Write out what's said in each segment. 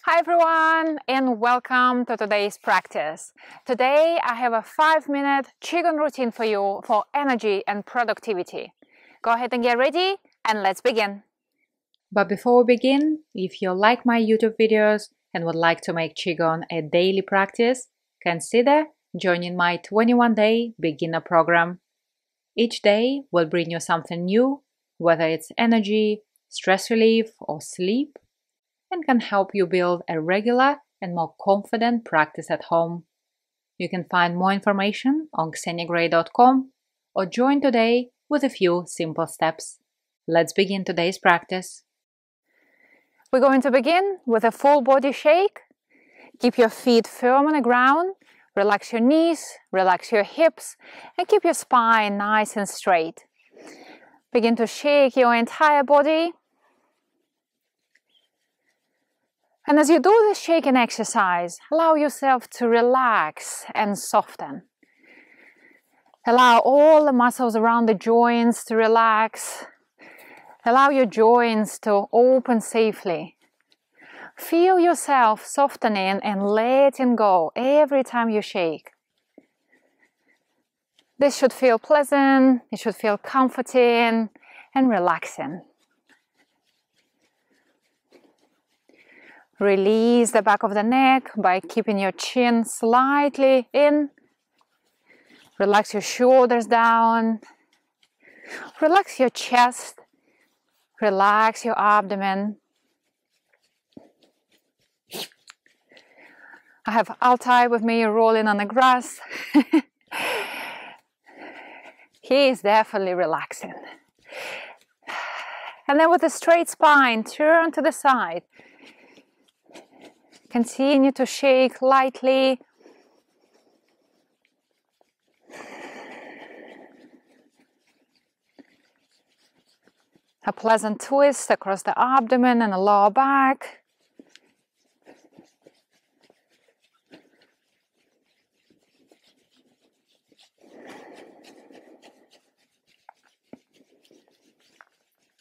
Hi everyone and welcome to today's practice. Today I have a 5-minute Qigong routine for you for energy and productivity. Go ahead and get ready and let's begin. But before we begin, if you like my YouTube videos and would like to make Qigong a daily practice, consider joining my 21-day beginner program. Each day will bring you something new, whether it's energy, stress relief or sleep, and can help you build a regular and more confident practice at home. You can find more information on ksenygray.com or join today with a few simple steps. Let's begin today's practice. We're going to begin with a full body shake. Keep your feet firm on the ground, relax your knees, relax your hips, and keep your spine nice and straight. Begin to shake your entire body. And as you do this shaking exercise, allow yourself to relax and soften. Allow all the muscles around the joints to relax. Allow your joints to open safely. Feel yourself softening and letting go every time you shake. This should feel pleasant, it should feel comforting and relaxing. Release the back of the neck by keeping your chin slightly in. Relax your shoulders down. Relax your chest. Relax your abdomen. I have Altai with me rolling on the grass. He is definitely relaxing. And then with a straight spine, turn to the side. Continue to shake lightly. A pleasant twist across the abdomen and the lower back.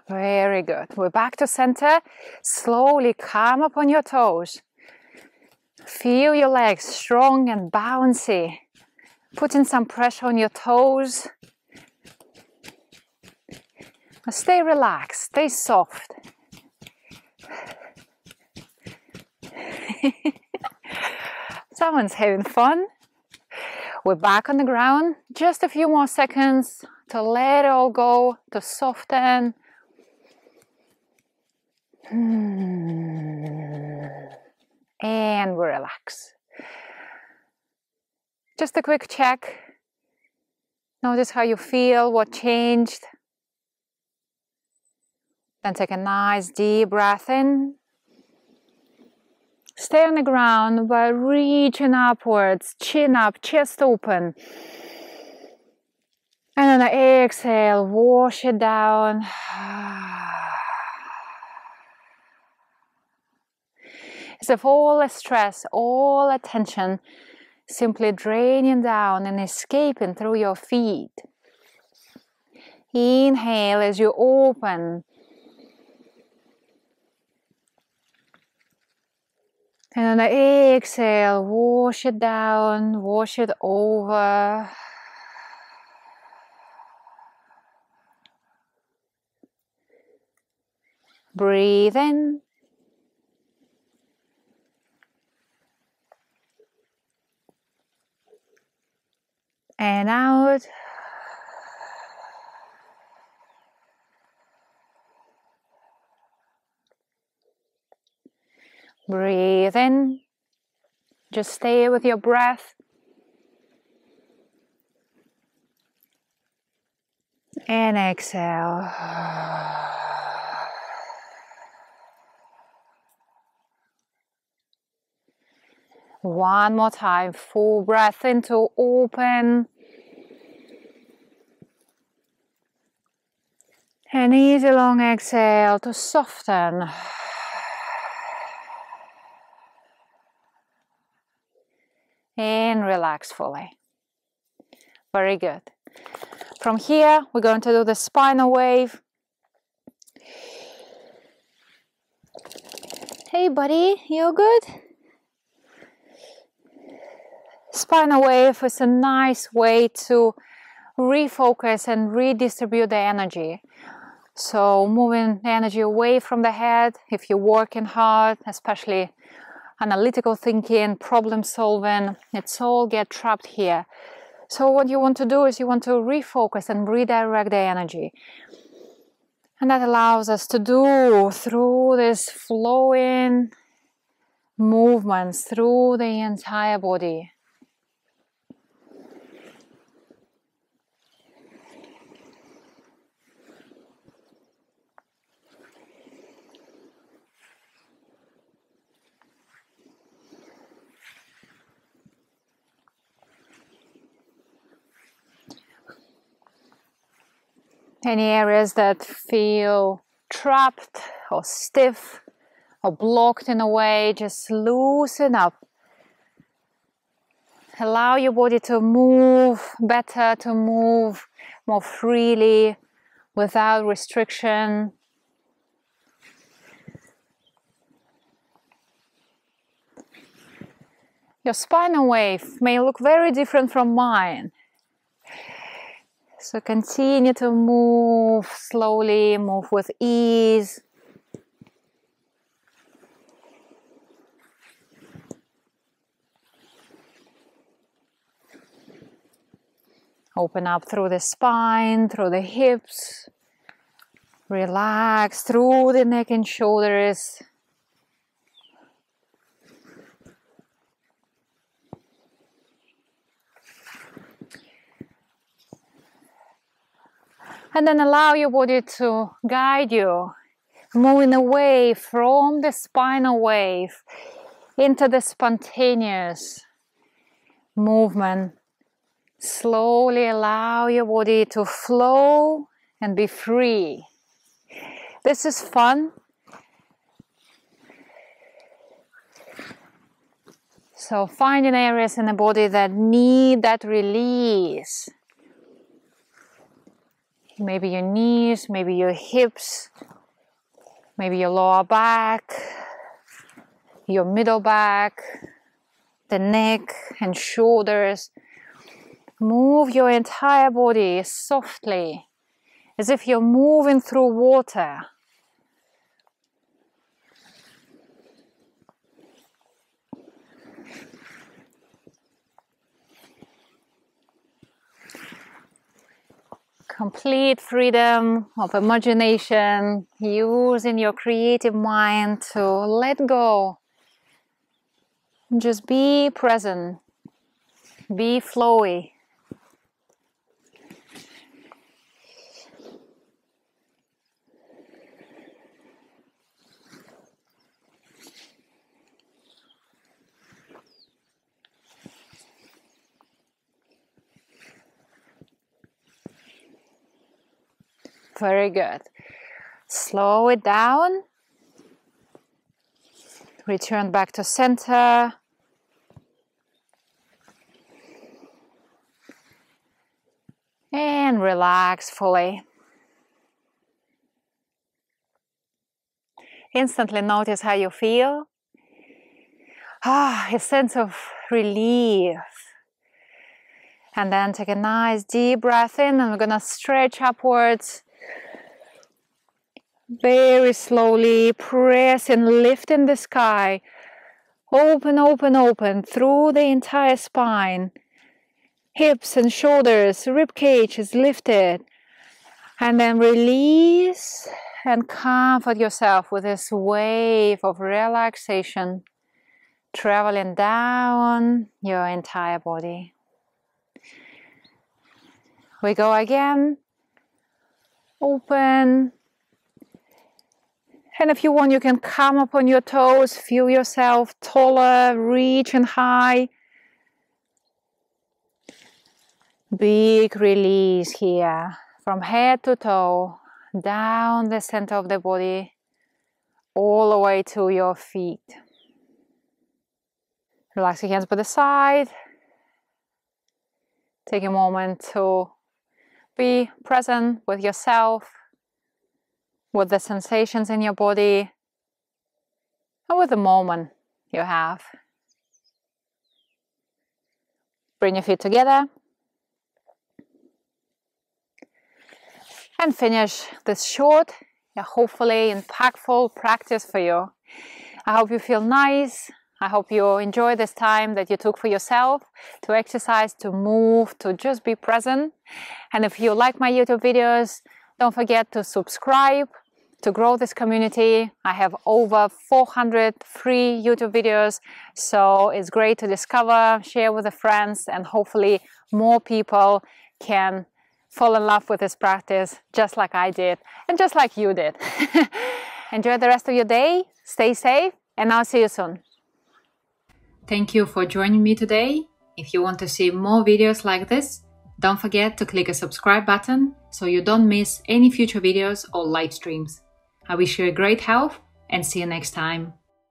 Very good. We're back to center. Slowly come up on your toes. Feel your legs strong and bouncy. Putting some pressure on your toes. Stay relaxed, stay soft. Someone's having fun. We're back on the ground. Just a few more seconds to let it all go, to soften. And we relax. Just a quick check. Notice how you feel, what changed. Then take a nice deep breath in. Stay on the ground by reaching upwards, chin up, chest open. And on the exhale, wash it down. As if all the stress, all the tension simply draining down and escaping through your feet. Inhale as you open. And on the exhale, wash it down, wash it over. Breathe in. And out. Breathe in. Just stay with your breath. And exhale. One more time, full breath in to open. An easy long exhale to soften. And relax fully. Very good. From here, we're going to do the spinal wave. Hey buddy, you good? Spinal wave is a nice way to refocus and redistribute the energy. So moving the energy away from the head, if you're working hard, especially analytical thinking, problem solving, it's all get trapped here. So what you want to do is you want to refocus and redirect the energy. And that allows us to do through this flowing movements through the entire body. Any areas that feel trapped or stiff or blocked in a way, just loosen up. Allow your body to move better, to move more freely, without restriction. Your spinal wave may look very different from mine. So continue to move slowly, move with ease. Open up through the spine, through the hips. Relax through the neck and shoulders. And then allow your body to guide you, moving away from the spinal wave into the spontaneous movement. Slowly allow your body to flow and be free. This is fun. So finding areas in the body that need that release. Maybe your knees, maybe your hips, maybe your lower back, your middle back, the neck and shoulders. Move your entire body softly, as if you're moving through water. Complete freedom of imagination, using your creative mind to let go. Just be present, be flowy. Very good. Slow it down. Return back to center. And relax fully. Instantly notice how you feel. A sense of relief. And then take a nice deep breath in, and we're going to stretch upwards. Very slowly, press and lift in the sky. Open, open, open through the entire spine. Hips and shoulders, rib cage is lifted. And then release and comfort yourself with this wave of relaxation, traveling down your entire body. We go again. Open. And if you want, you can come up on your toes, feel yourself taller, reaching high. Big release here, from head to toe, down the center of the body, all the way to your feet. Relax your hands by the side. Take a moment to be present with yourself, with the sensations in your body. or with the moment you have. Bring your feet together and finish this short, hopefully impactful practice for you. I hope you feel nice. I hope you enjoy this time that you took for yourself to exercise, to move, to just be present. And if you like my YouTube videos, don't forget to subscribe to grow this community. I have over 400 free YouTube videos, so it's great to discover, share with the friends, and hopefully more people can fall in love with this practice just like I did and just like you did. Enjoy the rest of your day, stay safe, and I'll see you soon. Thank you for joining me today. If you want to see more videos like this, don't forget to click a subscribe button so you don't miss any future videos or live streams. I wish you a great health and see you next time.